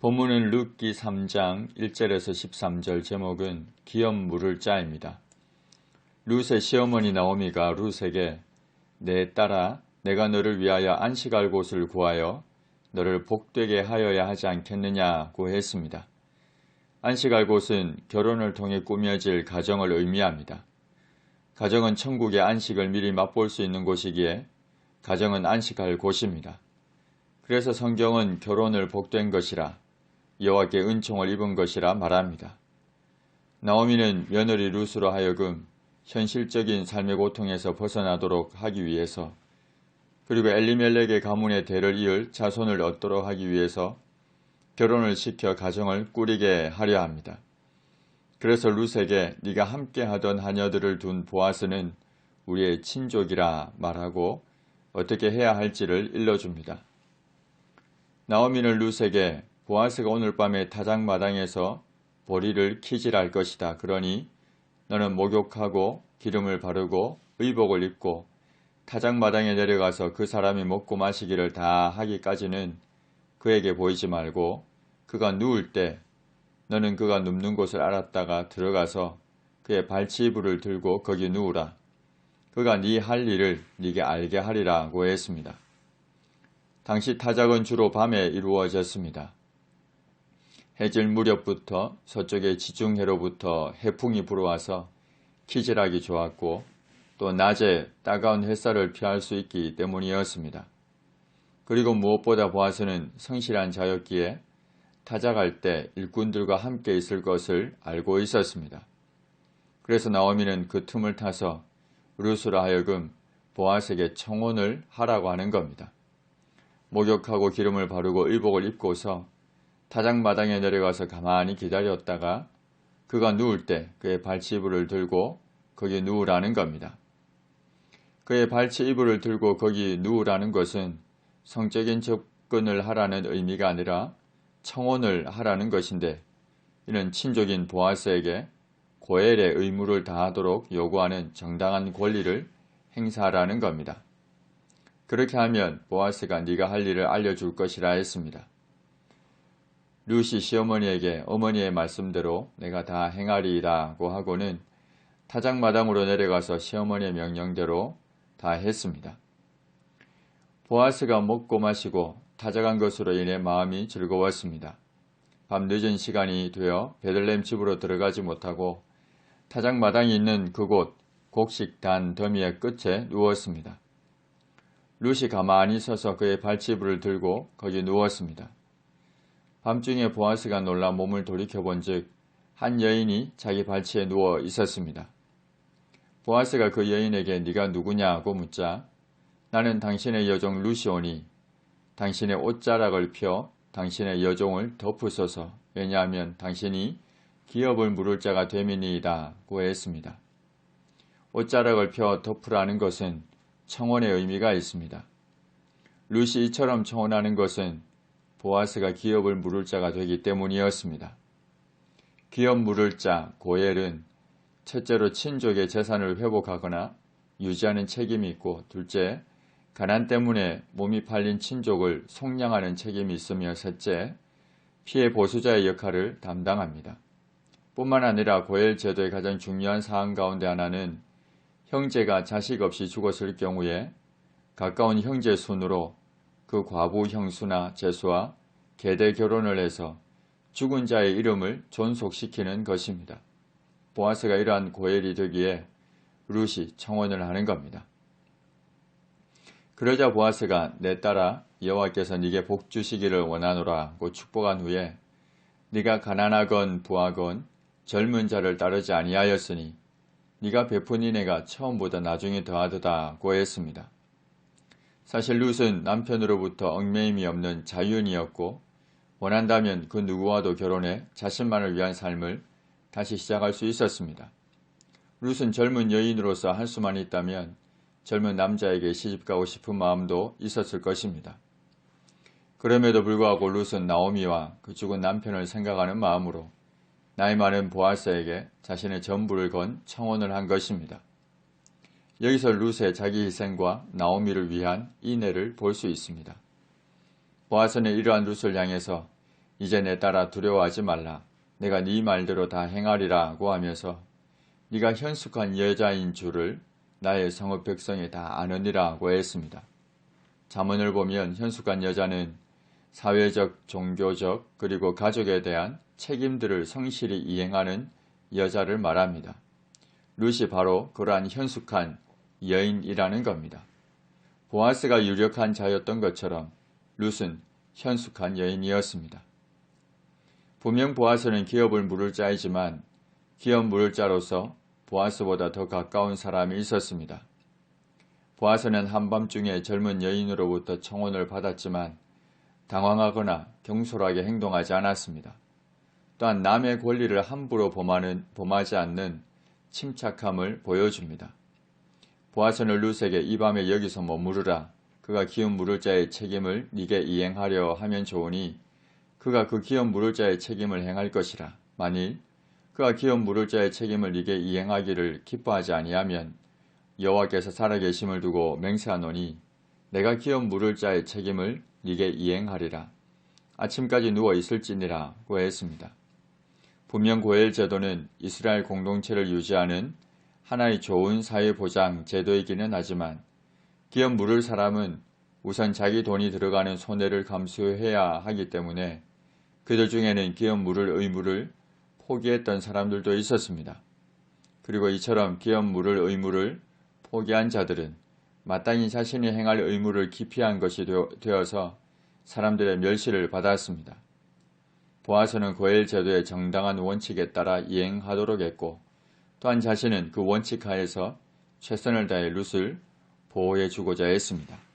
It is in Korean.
본문은 룻기 3장 1절에서 13절 제목은 기업 물을 자입니다. 룻의 시어머니 나오미가 룻에게 내 딸아 내가 너를 위하여 안식할 곳을 구하여 너를 복되게 하여야 하지 않겠느냐고 했습니다. 안식할 곳은 결혼을 통해 꾸며질 가정을 의미합니다. 가정은 천국의 안식을 미리 맛볼 수 있는 곳이기에 가정은 안식할 곳입니다. 그래서 성경은 결혼을 복된 것이라 여호와께 은총을 입은 것이라 말합니다. 나오미는 며느리 룻으로 하여금 현실적인 삶의 고통에서 벗어나도록 하기 위해서 그리고 엘리멜렉의 가문의 대를 이을 자손을 얻도록 하기 위해서 결혼을 시켜 가정을 꾸리게 하려 합니다. 그래서 룻에게 네가 함께하던 하녀들을 둔 보아스는 우리의 친족이라 말하고 어떻게 해야 할지를 일러줍니다. 나오미는 룻에게 보아스가 오늘 밤에 타작마당에서 보리를 키질할 것이다. 그러니 너는 목욕하고 기름을 바르고 의복을 입고 타작마당에 내려가서 그 사람이 먹고 마시기를 다 하기까지는 그에게 보이지 말고 그가 누울 때 너는 그가 눕는 곳을 알았다가 들어가서 그의 발치이불을 들고 거기 누우라. 그가 네 할 일을 네게 알게 하리라고 했습니다. 당시 타작은 주로 밤에 이루어졌습니다. 해질 무렵부터 서쪽의 지중해로부터 해풍이 불어와서 키질하기 좋았고 또 낮에 따가운 햇살을 피할 수 있기 때문이었습니다. 그리고 무엇보다 보아스는 성실한 자였기에 타작할 때 일꾼들과 함께 있을 것을 알고 있었습니다. 그래서 나오미는 그 틈을 타서 룻으로 하여금 보아스에게 청혼을 하라고 하는 겁니다. 목욕하고 기름을 바르고 의복을 입고서 타작마당에 내려가서 가만히 기다렸다가 그가 누울 때 그의 발치이불을 들고 거기 누우라는 겁니다. 그의 발치이불을 들고 거기 누우라는 것은 성적인 접근을 하라는 의미가 아니라 청혼을 하라는 것인데 이는 친족인 보아스에게 고엘의 의무를 다하도록 요구하는 정당한 권리를 행사하라는 겁니다. 그렇게 하면 보아스가 네가 할 일을 알려줄 것이라 했습니다. 룻이 시어머니에게 어머니의 말씀대로 내가 다 행하리라고 하고는 타작마당으로 내려가서 시어머니의 명령대로 다 했습니다. 보아스가 먹고 마시고 타작한 것으로 인해 마음이 즐거웠습니다. 밤 늦은 시간이 되어 베들레헴 집으로 들어가지 못하고 타작마당이 있는 그곳 곡식단 더미의 끝에 누웠습니다. 룻이 가만히 서서 그의 발치이불을 들고 거기 누웠습니다. 밤중에 보아스가 놀라 몸을 돌이켜본 즉 한 여인이 자기 발치에 누워 있었습니다. 보아스가 그 여인에게 네가 누구냐고 묻자 나는 당신의 여종 룻이오니 당신의 옷자락을 펴 당신의 여종을 덮으소서 왜냐하면 당신이 기업을 물을 자가 됨이니이다고 했습니다. 옷자락을 펴 덮으라는 것은 청혼의 의미가 있습니다. 룻이 이처럼 청혼하는 것은 보아스가 기업을 물을 자가 되기 때문이었습니다. 기업 물을 자, 고엘은 첫째로 친족의 재산을 회복하거나 유지하는 책임이 있고 둘째, 가난 때문에 몸이 팔린 친족을 속량하는 책임이 있으며 셋째, 피해 보수자의 역할을 담당합니다. 뿐만 아니라 고엘 제도의 가장 중요한 사항 가운데 하나는 형제가 자식 없이 죽었을 경우에 가까운 형제 순으로 그 과부 형수나 제수와 계대 결혼을 해서 죽은 자의 이름을 존속시키는 것입니다. 보아스가 이러한 고엘이 되기에 룻이 청혼을 하는 겁니다. 그러자 보아스가 내 딸아 여호와께서 네게 복 주시기를 원하노라고 축복한 후에 네가 가난하건 부하건 젊은 자를 따르지 아니하였으니 네가 베푼 인애가 처음보다 나중에 더하도다고 했습니다. 사실 룻은 남편으로부터 얽매임이 없는 자유인이었고 원한다면 그 누구와도 결혼해 자신만을 위한 삶을 다시 시작할 수 있었습니다. 룻은 젊은 여인으로서 할 수만 있다면 젊은 남자에게 시집가고 싶은 마음도 있었을 것입니다. 그럼에도 불구하고 룻은 나오미와 그 죽은 남편을 생각하는 마음으로 나이 많은 보아스에게 자신의 전부를 건 청혼을 한 것입니다. 여기서 룻의 자기 희생과 나오미를 위한 인애를 볼 수 있습니다. 보아스는 이러한 룻을 향해서 이제 내 딸아 두려워하지 말라. 내가 네 말대로 다 행하리라고 하면서 네가 현숙한 여자인 줄을 나의 성읍 백성이 다 아느니라고 했습니다. 잠언을 보면 현숙한 여자는 사회적, 종교적, 그리고 가족에 대한 책임들을 성실히 이행하는 여자를 말합니다. 룻이 바로 그러한 현숙한 여인이라는 겁니다. 보아스가 유력한 자였던 것처럼 룻은 현숙한 여인이었습니다. 분명 보아스는 기업을 물을 자이지만 기업 물을 자로서 보아스보다 더 가까운 사람이 있었습니다. 보아스는 한밤중에 젊은 여인으로부터 청혼을 받았지만 당황하거나 경솔하게 행동하지 않았습니다. 또한 남의 권리를 함부로 범하지 않는 침착함을 보여줍니다. 보아스는 룻에게 이 밤에 여기서 머무르라. 그가 기업 물을 자의 책임을 네게 이행하려 하면 좋으니 그가 그 기업 물을 자의 책임을 행할 것이라. 만일 그가 기업 물을 자의 책임을 네게 이행하기를 기뻐하지 아니하면 여호와께서 살아계심을 두고 맹세하노니 내가 기업 물을 자의 책임을 네게 이행하리라. 아침까지 누워 있을지니라고 했습니다. 분명 고엘 제도는 이스라엘 공동체를 유지하는 하나의 좋은 사회보장 제도이기는 하지만 기업 물을 사람은 우선 자기 돈이 들어가는 손해를 감수해야 하기 때문에 그들 중에는 기업 물을 의무를 포기했던 사람들도 있었습니다. 그리고 이처럼 기업 물을 의무를 포기한 자들은 마땅히 자신이 행할 의무를 기피한 것이 되어서 사람들의 멸시를 받았습니다. 보아스는 고엘 제도의 정당한 원칙에 따라 이행하도록 했고 또한 자신은 그 원칙 하에서 최선을 다해 룻을 보호해 주고자 했습니다.